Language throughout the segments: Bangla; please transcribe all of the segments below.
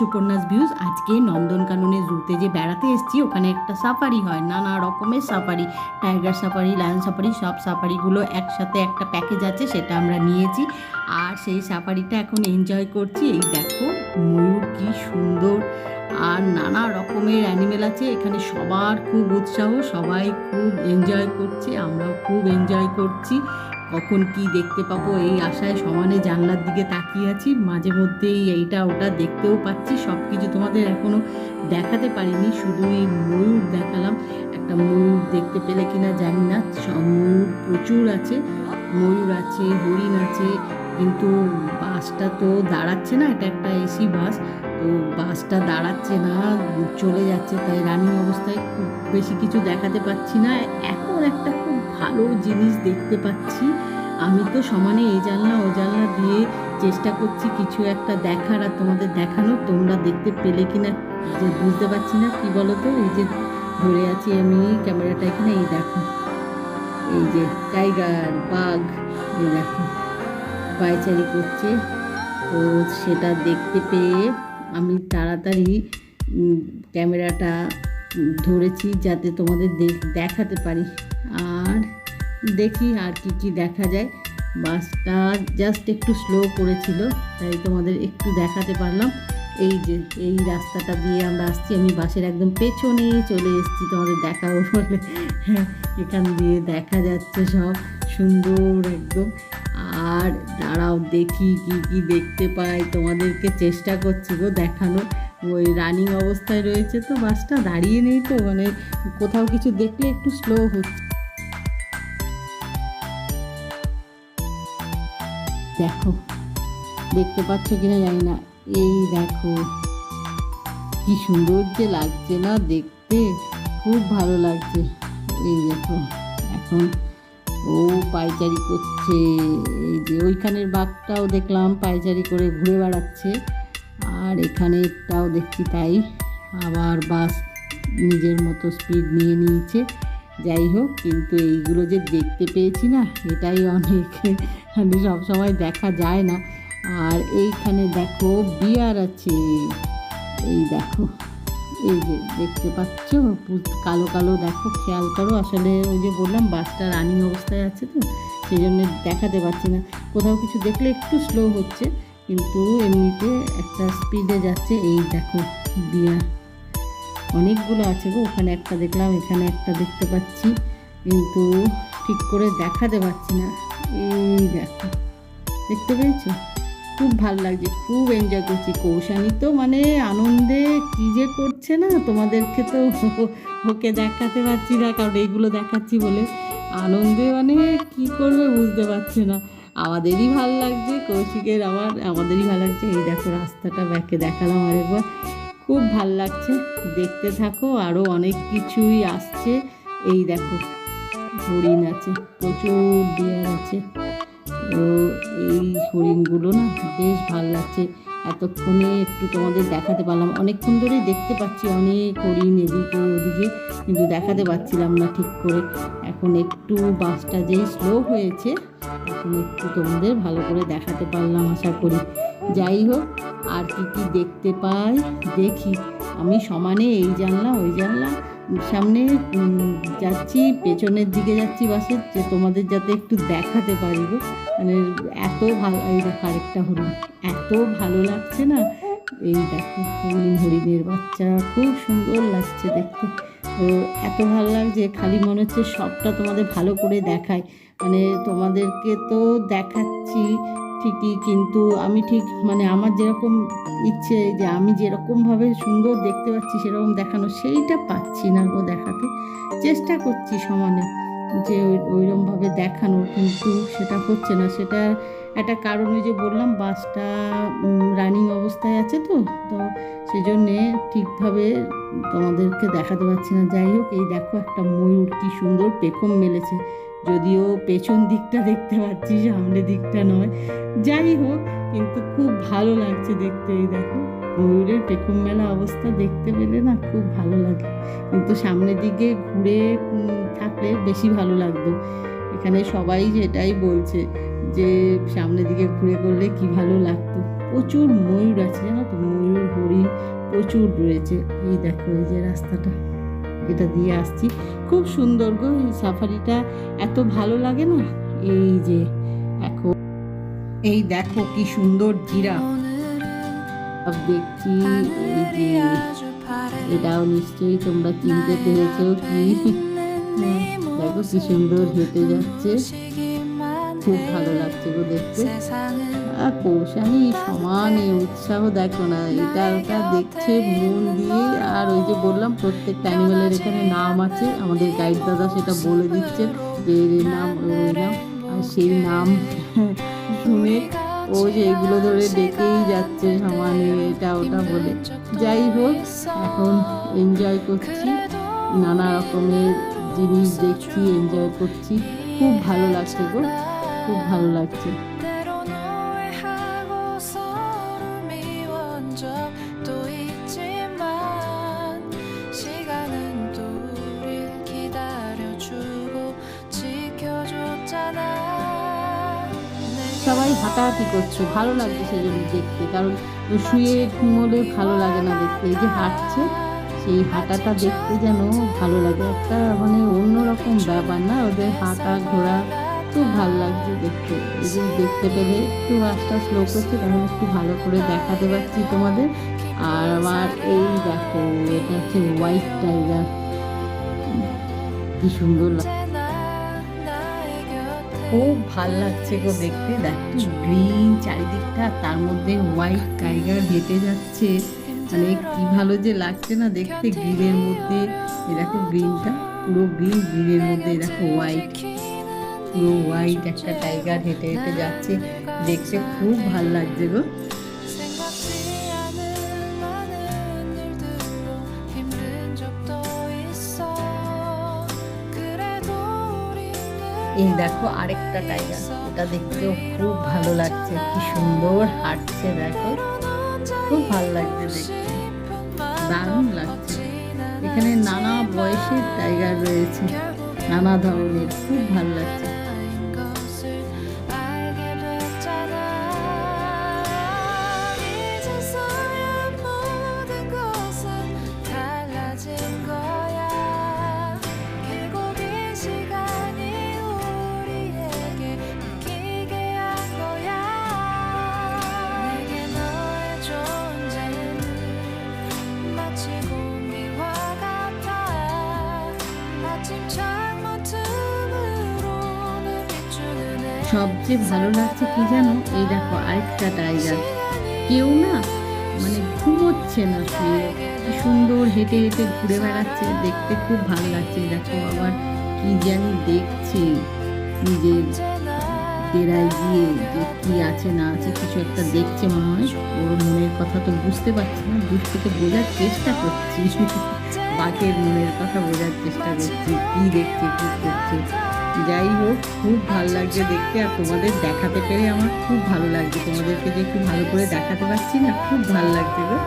সুপর্ণাস ভিউজ। আজকে নন্দনকাননে জুতে যে বেড়াতে এসেছি, ওখানে একটা সাফারি হয়, নানা রকমের safari, tiger safari, lion safari, সব সাফারিগুলো একসাথে একটা প্যাকেজ আছে, সেটা আমরা নিয়েছি। আর সেই সাফারিটা এখন এনজয় করছি। এই দেখো ময়ূর কি সুন্দর, আর নানা রকমের অ্যানিমেল আছে এখানে। সবার খুব উৎসাহ, সবাই খুব এনজয় করছে, আমরাও খুব এনজয় করছি। কখন কি দেখতে পাবো এই আশায় সমানে জানলার দিকে তাকিয়ে আছি। মাঝে মধ্যেই এইটা ওটা দেখতেও পাচ্ছি, সব কিছু তোমাদের এখনও দেখাতে পারিনি, শুধু এই ময়ূর দেখালাম। একটা ময়ূর দেখতে পেলে কিনা জানি না, ময়ূর প্রচুর আছে, ময়ূর আছে, হরিণ আছে। কিন্তু বাসটা তো দাঁড়াচ্ছে না, এটা একটা এসি বাস, তো বাসটা দাঁড়াচ্ছে না, চলে যাচ্ছে, তাই রানিং অবস্থায় খুব বেশি কিছু দেখাতে পাচ্ছি না। এখন একটা খুব ভালো জিনিস দেখতে পাচ্ছি। আমি তো সমানে এই জানলা ও জানলা দিয়ে চেষ্টা করছি কিছু একটা দেখার আর তোমাদের দেখানোর, তোমরা দেখতে পেলে কিনা যে বুঝতে পারছি না। কি বলো তো, এই যে ধরে আছি আমি ক্যামেরাটা এখানে, এই দেখো এই যে টাইগার, বাঘ, এই দেখো পায়চারি করছে। তো সেটা দেখতে পেয়ে আমি তাড়াতাড়ি ক্যামেরাটা ধরেছি যাতে তোমাদের দেখাতে পারি। আর দেখি আর কি দেখা যায়। বাসটা জাস্ট একটু স্লো করেছিল, তাই তোমাদের একটু দেখাতে পারলাম। এই যে এই রাস্তাটা দিয়ে আমরা আসছি, আমি বাসের একদম পেছনে চলে এসেছি তোমাদের দেখাবো বলে। হ্যাঁ, এখান দিয়ে দেখা যাচ্ছে সব সুন্দর একদম। আর দাঁড়াও দেখি কি দেখতে পাই, তোমাদেরকে চেষ্টা করছি গো দেখানোর। ওই রানিং অবস্থায় রয়েছে তো বাসটা, দাঁড়িয়ে নেই তো, মানে কোথাও কিছু দেখলে একটু স্লো হচ্ছে। দেখো দেখতে পাচ্ছ কিনা জানি না, এই দেখো কি সুন্দর যে লাগছে না দেখতে, খুব ভালো লাগছে। এই দেখো এখন ও পায়চারি করছে, এই যে ওইখানের বাঘটাও দেখলাম পায়চারি করে ঘুরে বেড়াচ্ছে, আর এখানেরটাও দেখছি তাই। আবার বাস নিজের মতো স্পিড নিয়ে নিয়েছে। যাই হোক, কিন্তু এইগুলো যে দেখতে পেয়েছি না, এটাই অনেক, মানে সবসময় দেখা যায় না। আর এইখানে দেখো বিয়ার আছে, এই দেখো এই যে দেখতে পাচ্ছ কালো কালো, দেখো খেয়াল করো। আসলে ওই যে বললাম বাসটা রানিং অবস্থায় আছে তো, সেই জন্য দেখাতে পাচ্ছি না। কোথাও কিছু দেখলে একটু স্লো হচ্ছে, কিন্তু এমনিতে একটা স্পিডে যাচ্ছে। এই দেখো বিয়ার অনেকগুলো আছে গো, ওখানে একটা দেখলাম, এখানে একটা দেখতে পাচ্ছি, কিন্তু ঠিক করে দেখাতে পাচ্ছি না। এই দেখো দেখতে পেয়েছো, খুব ভালো লাগছে, খুব এনজয় করছি। কৌশানী তো মানে আনন্দে কী যে করছে না, তোমাদেরকে তো ওকে দেখাতে পারছি না, কারণ এইগুলো দেখাচ্ছি বলে আনন্দে মানে কি করবে বুঝতে পারছে না। আমাদেরই ভালো লাগছে, কৌশিকের আমাদেরই ভালো লাগছে। এই দেখো রাস্তাটা ব্যাকে দেখালাম আরেকবার, খুব ভাল লাগছে। দেখতে থাকো, আরও অনেক কিছুই আসছে। এই দেখো হরিণ আছে, প্রচুর ডিয়ার আছে। তো এই হরিণগুলো না বেশ ভাল লাগছে। এতক্ষণে একটু তোমাদের দেখাতে পারলাম, অনেকক্ষণ ধরেই দেখতে পাচ্ছি অনেক হরিণ এদিকে ওদিকে, কিন্তু দেখাতে পারছিলাম না ঠিক করে। এখন একটু বাসটা যেই স্লো হয়েছে, এখন একটু তোমাদের ভালো করে দেখাতে পারলাম আশা করি। যাই হোক, আর কি দেখতে পাই দেখি। আমি সমানে এই জানলা ওই জানলা সামনে যাচ্ছি, পেছনের দিকে যাচ্ছি বাসের, যে তোমাদের যাতে একটু দেখাতে পারি গো। মানে এত ভালো, এই দেখো আরেকটা হরিণ, এত ভালো লাগছে না। এই দেখো হরিণের বাচ্চা, খুব সুন্দর লাগছে দেখতে। তো এত ভালো লাগছে, খালি মনে হচ্ছে সবটা তোমাদের ভালো করে দেখায়। মানে তোমাদেরকে তো দেখাচ্ছি ঠিকই, কিন্তু আমি ঠিক মানে আমার যেরকম ইচ্ছে যে আমি যেরকমভাবে সুন্দর দেখতে পাচ্ছি সেরকম দেখানো, সেইটা পাচ্ছি না গো দেখাতে। চেষ্টা করছি সমানে যে ওইরকমভাবে দেখানোর, কিন্তু সেটা হচ্ছে না। সেটা একটা কারণ, ওই যে বললাম বাসটা রানিং অবস্থায় আছে তো, তো সেই জন্যে ঠিকভাবে তোমাদেরকে দেখাতে পারছি না। যাই হোক, এই দেখো একটা ময়ূর কি সুন্দর পেখম মেলেছে, যদিও পেছন দিকটা দেখতে পাচ্ছি, সামনে দিকটা নয়। যাই হোক, কিন্তু খুব ভালো লাগছে দেখতে। এই দেখো ময়ূরের পেখম মেলা অবস্থা দেখতে পেলে না খুব ভালো লাগে, কিন্তু সামনের দিকে ঘুরে থাকলে বেশি ভালো লাগতো। এখানে সবাই যেটাই বলছে যে সামনের দিকে ঘুরে করলে কি ভালো লাগতো। প্রচুর ময়ূর আছে জানো তো, ময়ূর হরিণ প্রচুর রয়েছে। এই দেখো এই যে রাস্তাটা, এটা দিয়ে আসছি, খুব সুন্দর গো। এই সাফারিটা এত ভালো লাগে না। এই যে এখন এই দেখো কি সুন্দর জিরাফ দেখছি। এই যে এটাও নিশ্চয়ই তোমরা চিনতে পেরেছো কি। দেখো কি সুন্দর হেঁটে যাচ্ছে, খুব ভালো লাগছে গো দেখতে। আর কৌশানি সমানে উৎসাহ দেখো না, এটা ওটা দেখছে মন দিয়ে। আর ওই যে বললাম প্রত্যেকটা অ্যানিমেলের এখানে নাম আছে, আমাদের গাইড দাদা সেটা বলে দিচ্ছেন যে এর নাম ওই নাম, আর সেই নাম শুনে ও যে এগুলো ধরে ডেকেই যাচ্ছে সমানে এটা ওটা বলে। যাই হোক, এখন এনজয় করছি, নানা রকমের জিনিস দেখছি, এনজয় করছি, খুব ভালো লাগছে গো, খুব ভালো লাগছে। সবাই হাঁটাহাঁটি করছে, ভালো লাগছে সেজন্য দেখতে, কারণ শুয়ে ঘুমোলে ভালো লাগে না দেখতে। এই যে হাঁটছে, সেই হাঁটাটা দেখতে যেন ভালো লাগে, একটা মানে অন্যরকম ব্যাপার না ওদের হাঁটা ঘোরা, খুব ভালো লাগছে দেখতে। এই যে দেখতে পেলে একটু আস্তে স্লো করছে, তখন একটু ভালো করে দেখাতে পারছি তোমাদের। আর আমার এই দেখো এটা হচ্ছে হোয়াইট টাইগার, কি সুন্দর লাগছে, খুব ভাল লাগছে গো দেখতে। দেখো গ্রিন চারিদিকটা, তার মধ্যে হোয়াইট টাইগার হেঁটে যাচ্ছে, মানে কি ভালো যে লাগছে না দেখতে। গ্রিনের মধ্যে এই দেখো গ্রিনটা পুরো গ্রিন, গ্রিনের মধ্যে দেখো হোয়াইট, পুরো হোয়াইট একটা টাইগার হেঁটে হেঁটে যাচ্ছে, দেখতে খুব ভাল লাগছে গো। এই দেখো আরেকটা টাইগার, ওটা দেখতেও খুব ভালো লাগছে, কি সুন্দর হাঁটছে দেখো, খুব ভালো লাগছে দেখতে, দারুণ লাগছে। এখানে নানা বয়সের টাইগার রয়েছে, নানা ধরনের, খুব ভালো লাগছে। সবচেয়ে ভালো লাগছে কি জানো, এই দেখো আরেকটা টাইগার, কেউ না মানে ঘুমোচ্ছে না, শুয়ে কি সুন্দর হেঁটে হেঁটে ঘুরে বেড়াচ্ছে, দেখতে খুব ভালো লাগছে। দেখো আবার কি জানি দেখছে নিজের ডেরায় গিয়ে, যে কি আছে না আছে কিছু একটা দেখছে মনে হয়। ওর মনের কথা তো বুঝতে পারছি না, দূর থেকে বোঝার চেষ্টা করছি, বাঘের মনের কথা বোঝার চেষ্টা করছি, কি দেখছে কি করছে। যাই হোক, খুব ভালো লাগছে দেখতে, আর তোমাদের দেখাতে পেরে আমার খুব ভালো লাগছে, তোমাদেরকে যে একটু ভালো করে দেখাতে পারছি না, খুব ভালো লাগছে গো।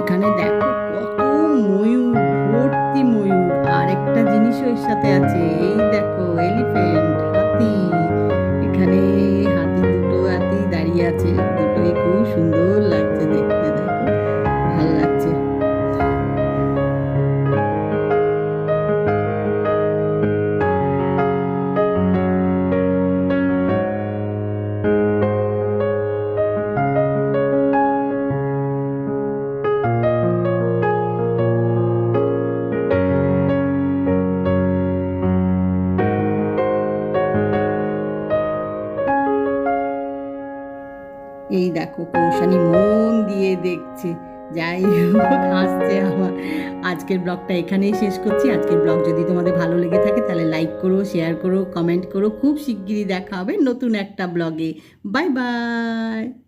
এখানে দেখো কত ময়ূর, ভর্তি ময়ূর, আর একটা জিনিসও এর সাথে আছে, এই দেখো এলিফ্যান্ট, হাতি। এখানে হাতি, দুটো হাতি দাঁড়িয়ে আছে, দুটোই খুব সুন্দর লাগছে দেখতে, দেখো ভালো লাগছে। এই দেখো কৌশানী মন দিয়ে দেখছে, যাই হোক, হাসছে আমার। আজকের ব্লগটা এখানেই শেষ করছি। আজকের ব্লগ যদি তোমাদের ভালো লেগে থাকে তাহলে লাইক করো, শেয়ার করো, কমেন্ট করো। খুব শিগগিরই দেখা হবে নতুন একটা ব্লগে। Bye bye.